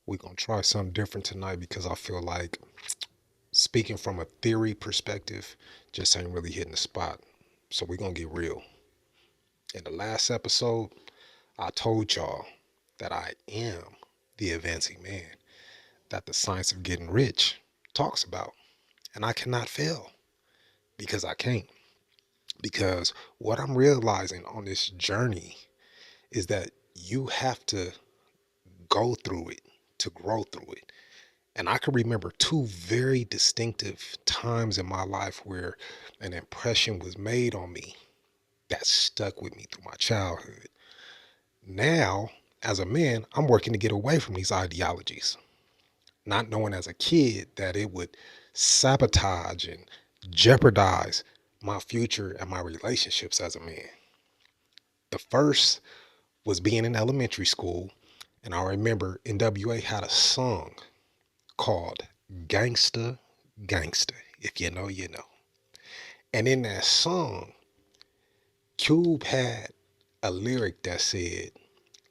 We're going to try something different tonight because I feel like speaking from a theory perspective just ain't really hitting the spot. So we're going to get real. In the last episode, I told y'all that I am the advancing man that the science of getting rich talks about. And I cannot fail because I can't. Because what I'm realizing on this journey is that you have to go through it to grow through it. And I can remember two very distinctive times in my life where an impression was made on me that stuck with me through my childhood. Now, as a man, I'm working to get away from these ideologies, not knowing as a kid that it would sabotage and jeopardize my future and my relationships as a man. The first was being in elementary school, and I remember NWA had a song called Gangsta Gangsta. If you know, you know. And in that song, Cube had a lyric that said,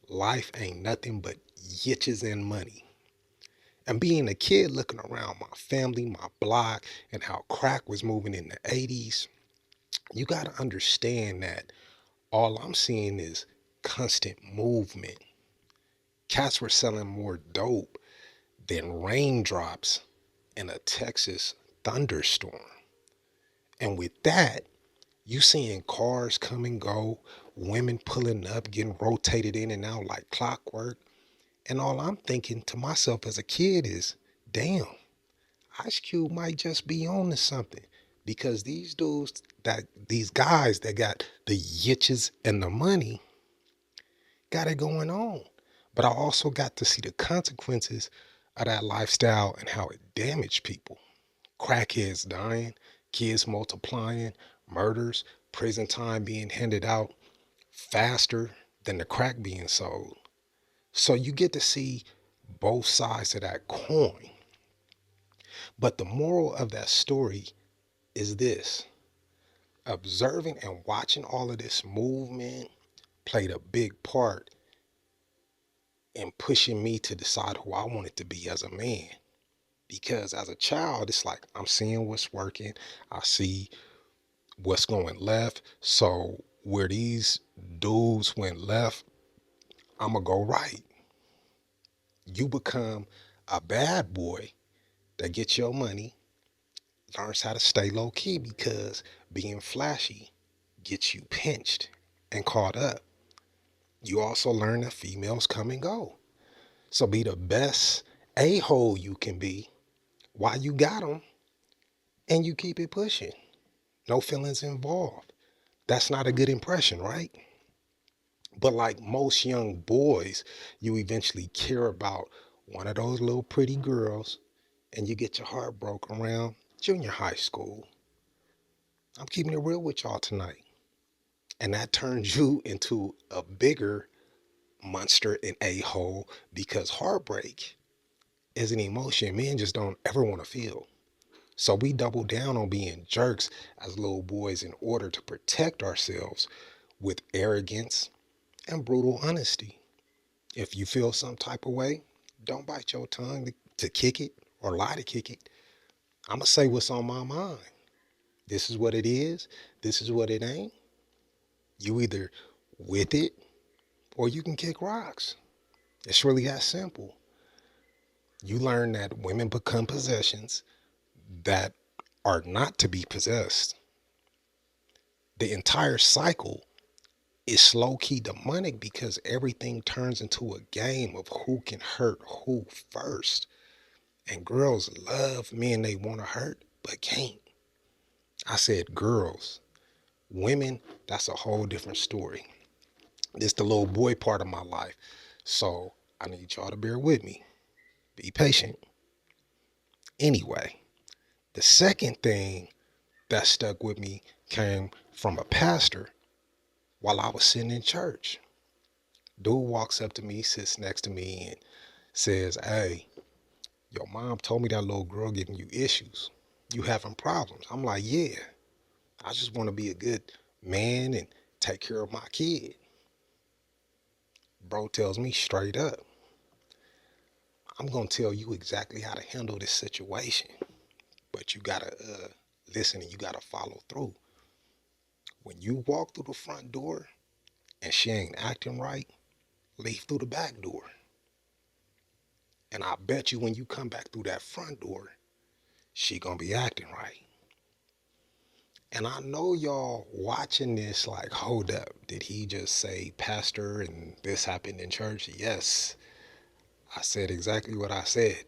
life ain't nothing but yitches and money. And being a kid looking around my family, my block, and how crack was moving in the 80s, you got to understand that all I'm seeing is constant movement. Cats were selling more dope than raindrops in a Texas thunderstorm. And with that, you seeing cars come and go, women pulling up, getting rotated in and out like clockwork. And all I'm thinking to myself as a kid is, damn, Ice Cube might just be on to something. Because these guys that got the yitches and the money got it going on. But I also got to see the consequences of that lifestyle and how it damaged people. Crackheads dying, kids multiplying, murders, prison time being handed out faster than the crack being sold. So you get to see both sides of that coin. But the moral of that story is this: observing and watching all of this movement played a big part in pushing me to decide who I wanted to be as a man. Because as a child, it's like I'm seeing what's working, I see what's going left. So where these dudes went left, I'm going to go right. You become a bad boy that gets your money, learns how to stay low key because being flashy gets you pinched and caught up. You also learn that females come and go. So be the best a-hole you can be while you got them and you keep it pushing. No feelings involved. That's not a good impression, right? But like most young boys, you eventually care about one of those little pretty girls and you get your heart broke around junior high school. I'm keeping it real with y'all tonight. And that turns you into a bigger monster and a-hole because heartbreak is an emotion men just don't ever want to feel. So we double down on being jerks as little boys in order to protect ourselves with arrogance and brutal honesty. If you feel some type of way, don't bite your tongue to kick it or lie to kick it. I'm going to say what's on my mind. This is what it is. This is what it ain't. You either with it or you can kick rocks. It's really that simple. You learn that women become possessions that are not to be possessed. The entire cycle is low key demonic because everything turns into a game of who can hurt who first. And girls love men they want to hurt but can't. I said girls. Women, that's a whole different story. This the little boy part of my life. So I need y'all to bear with me. Be patient. Anyway, the second thing that stuck with me came from a pastor while I was sitting in church. Dude walks up to me, sits next to me, and says, hey, your mom told me that little girl giving you issues. You having problems. I'm like, yeah, I just want to be a good man and take care of my kid. Bro tells me straight up, I'm going to tell you exactly how to handle this situation, but you got to listen and you got to follow through. When you walk through the front door and she ain't acting right, leave through the back door. And I bet you when you come back through that front door, she gonna be acting right. And I know y'all watching this like, hold up, did he just say pastor and this happened in church? Yes, I said exactly what I said.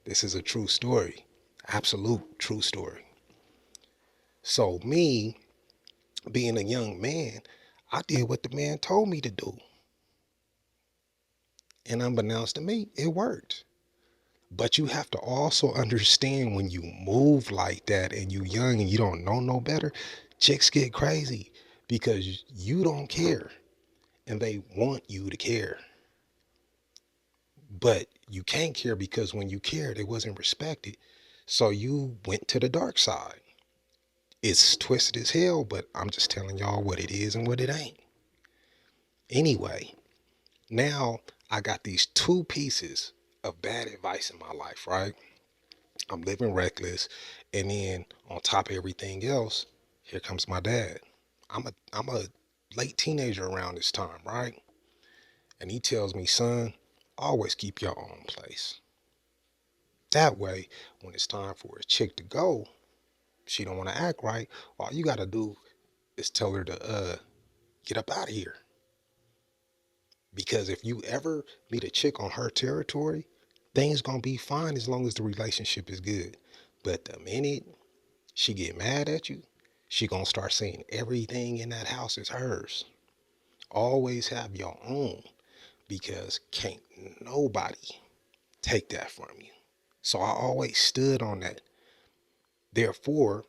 This is a true story, absolute true story. So me being a young man, I did what the man told me to do. And unbeknownst to me, it worked. But you have to also understand when you move like that and you young and you don't know no better, chicks get crazy because you don't care and they want you to care. But you can't care because when you cared, it wasn't respected. So you went to the dark side. It's twisted as hell, but I'm just telling y'all what it is and what it ain't. Anyway, now I got these two pieces of bad advice in my life, right? I'm living reckless, and then on top of everything else, here comes my dad. I'm a late teenager around this time, right? And he tells me, son, always keep your own place. That way, when it's time for a chick to go, she don't want to act right. All you gotta do is tell her to get up out of here. Because if you ever meet a chick on her territory, things gonna be fine as long as the relationship is good. But the minute she get mad at you, she gonna start saying everything in that house is hers. Always have your own because can't nobody take that from you. So I always stood on that. Therefore,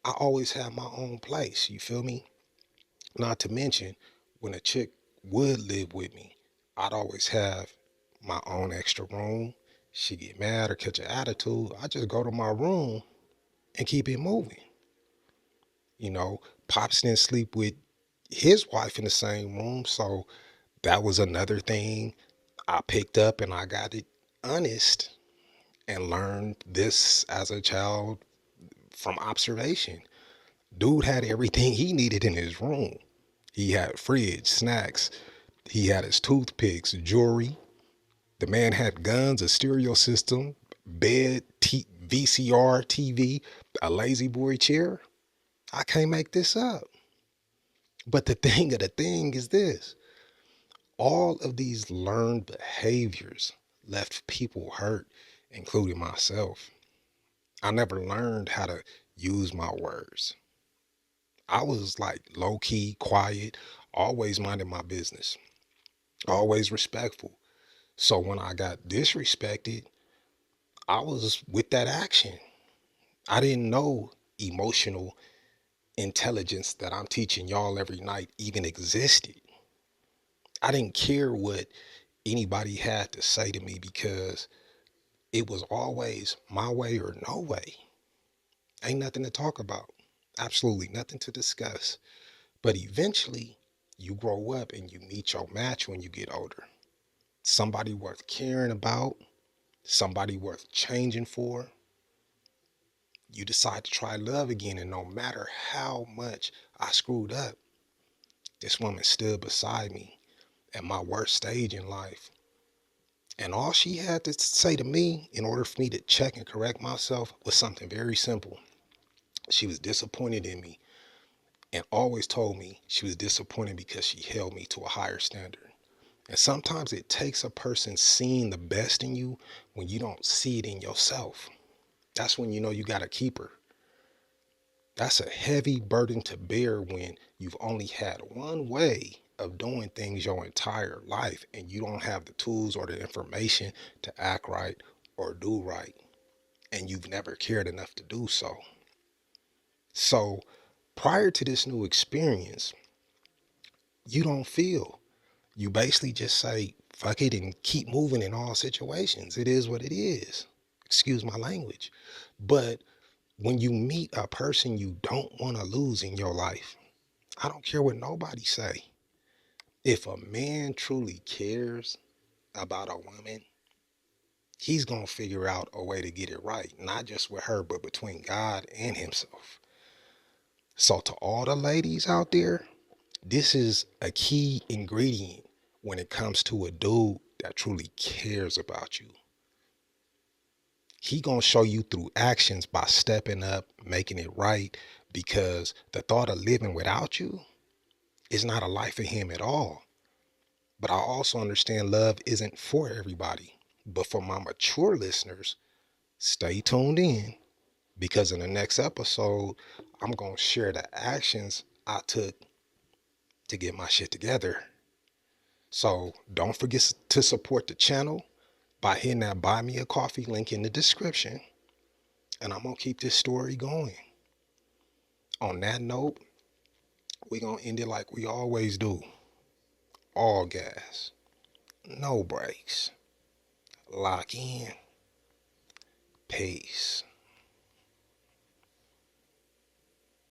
I always have my own place. You feel me? Not to mention, when a chick would live with me, I'd always have my own extra room. She get mad or catch an attitude, I just go to my room and keep it moving. You know, Pops didn't sleep with his wife in the same room, so that was another thing I picked up and I got it honest and learned this as a child from observation. Dude had everything he needed in his room. He had fridge, snacks, he had his toothpicks, jewelry. The man had guns, a stereo system, bed, VCR, TV, a lazy boy chair. I can't make this up. But the thing of the thing is this: all of these learned behaviors left people hurt, including myself. I never learned how to use my words. I was like low key, quiet, always minding my business, always respectful. So when I got disrespected, I was with that action. I didn't know emotional intelligence that I'm teaching y'all every night even existed. I didn't care what anybody had to say to me because it was always my way or no way. Ain't nothing to talk about. Absolutely nothing to discuss. But eventually, you grow up and you meet your match when you get older. Somebody worth caring about, somebody worth changing for. You decide to try love again, and no matter how much I screwed up, this woman stood beside me at my worst stage in life. And all she had to say to me in order for me to check and correct myself was something very simple. She was disappointed in me and always told me she was disappointed because she held me to a higher standard. And sometimes it takes a person seeing the best in you when you don't see it in yourself. That's when you know you got a keeper. That's a heavy burden to bear when you've only had one way of doing things your entire life and you don't have the tools or the information to act right or do right. And you've never cared enough to do so. So prior to this new experience, you don't feel. You basically just say, fuck it and keep moving in all situations. It is what it is. Excuse my language. But when you meet a person you don't want to lose in your life, I don't care what nobody say. If a man truly cares about a woman, He's going to figure out a way to get it right, not just with her, but between God and himself. So, to all the ladies out there, this is a key ingredient when it comes to a dude that truly cares about you. He gonna show you through actions by stepping up, making it right, because the thought of living without you is not a life for him at all. But I also understand love isn't for everybody. But for my mature listeners, stay tuned in, because in the next episode, I'm gonna share the actions I took to get my shit together. So don't forget to support the channel by hitting that buy me a coffee link in the description. And I'm gonna keep this story going. On that note, we're gonna end it like we always do. All gas, no brakes. Lock in. Peace.